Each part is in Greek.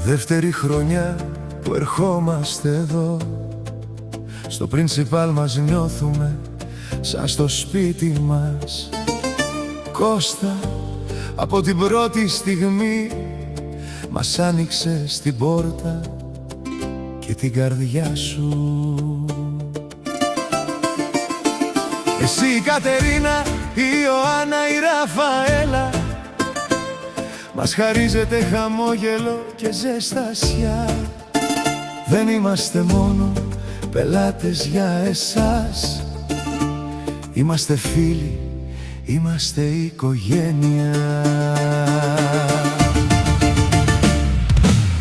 Δεύτερη χρονιά που ερχόμαστε εδώ, στο πρινσιπάλ μας νιώθουμε σαν στο σπίτι μας. Κώστα, από την πρώτη στιγμή μας άνοιξες την πόρτα και την καρδιά σου. Εσύ η Κατερίνα, η Ιωάννα, η Ραφαέλα, μας χαρίζετε χαμόγελο και ζεστασιά. Δεν είμαστε μόνο πελάτες για εσάς, είμαστε φίλοι, είμαστε οικογένεια.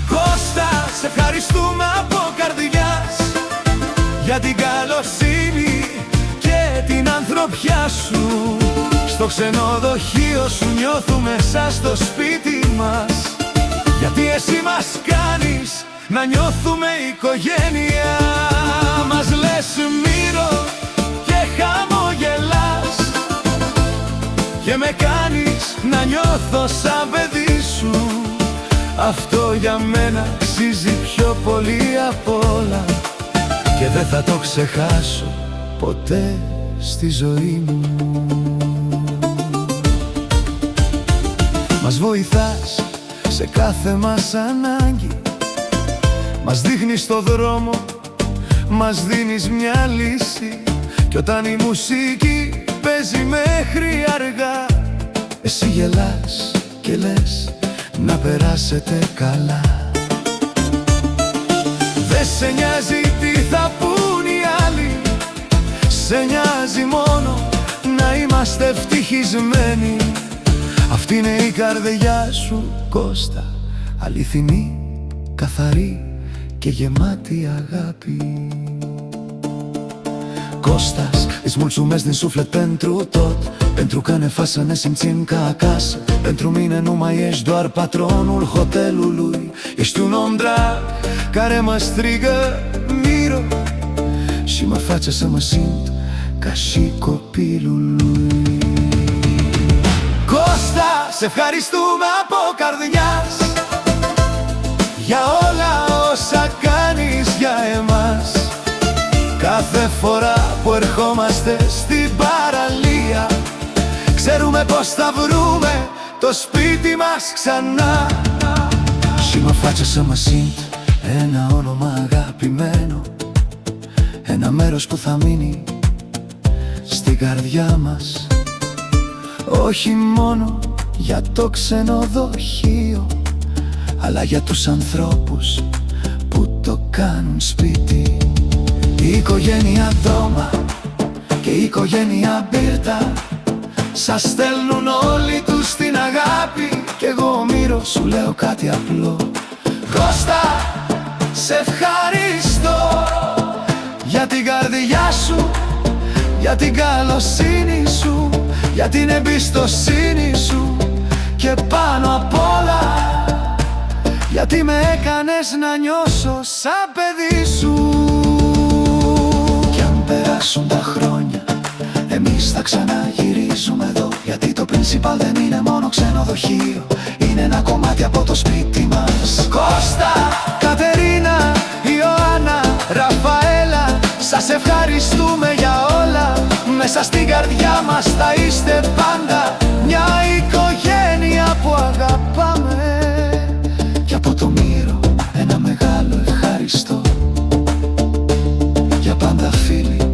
Κώστα, σε ευχαριστούμε από καρδιάς για την καλοσύνη και την ανθρωπιά σου. Στο ξενοδοχείο σου νιώθουμε σαν στο σπίτι μας, γιατί εσύ μας κάνεις να νιώθουμε οικογένεια. Μας λες Μύρο και χαμογελάς και με κάνεις να νιώθω σαν παιδί σου. Αυτό για μένα αξίζει πιο πολύ απ' όλα και δεν θα το ξεχάσω ποτέ στη ζωή μου. Μας βοηθάς σε κάθε μας ανάγκη, μας δείχνεις το δρόμο, μας δίνεις μια λύση. Κι όταν η μουσική παίζει μέχρι αργά, εσύ γελάς και λες να περάσετε καλά. Δε σε νοιάζει τι θα πουν οι άλλοι, σε νοιάζει μόνο να είμαστε ευτυχισμένοι. Αυτή είναι η καρδιά σου, Κώστα, αληθινή, καθαρή και γεμάτη αγάπη. Kostas, îți mulțumesc din suflet pentru tot, pentru că ne faci să ne simțim ca acasă. Pentru mine nu mai ești doar patronul hotelului, ești un om drag care mă strigă Miro și mă face să mă simt ca și copilul lui. Κώστα, σε ευχαριστούμε από καρδιάς για όλα όσα κάνεις για εμάς. Κάθε φορά που ερχόμαστε στην παραλία, ξέρουμε πως θα βρούμε το σπίτι μας ξανά. Și mă face să mă simt ένα όνομα αγαπημένο, ένα μέρος που θα μείνει στην καρδιά μας. Όχι μόνο για το ξενοδοχείο, αλλά για τους ανθρώπους που το κάνουν σπίτι. Η οικογένεια Ντόμα και η οικογένεια Μπίρτα σας στέλνουν όλοι τους την αγάπη. Κι εγώ Μύρο σου λέω κάτι απλό, Κώστα, σε ευχαριστώ για την καρδιά σου, για την καλοσύνη σου, για την εμπιστοσύνη σου και πάνω απ' όλα γιατί με έκανες να νιώσω σαν παιδί σου. Κι αν περάσουν τα χρόνια, εμείς θα ξαναγυρίζουμε εδώ, γιατί το πρινσιπάλ δεν είναι μόνο ξενοδοχείο, είναι ένα κομμάτι από το σπίτι μας. Κώστα, Κατερίνα, Ιωάννα, Ραφαέλα, σας ευχαριστούμε για όλα. Μέσα στην καρδιά μας θα είστε πάντα μια οικογένεια που αγαπάμε. Και από το Μύρο ένα μεγάλο ευχαριστώ. Για πάντα φίλοι,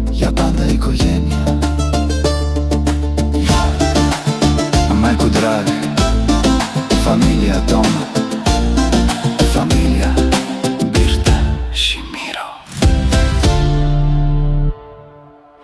για πάντα οικογένεια. Mai cu drag, familia Doma.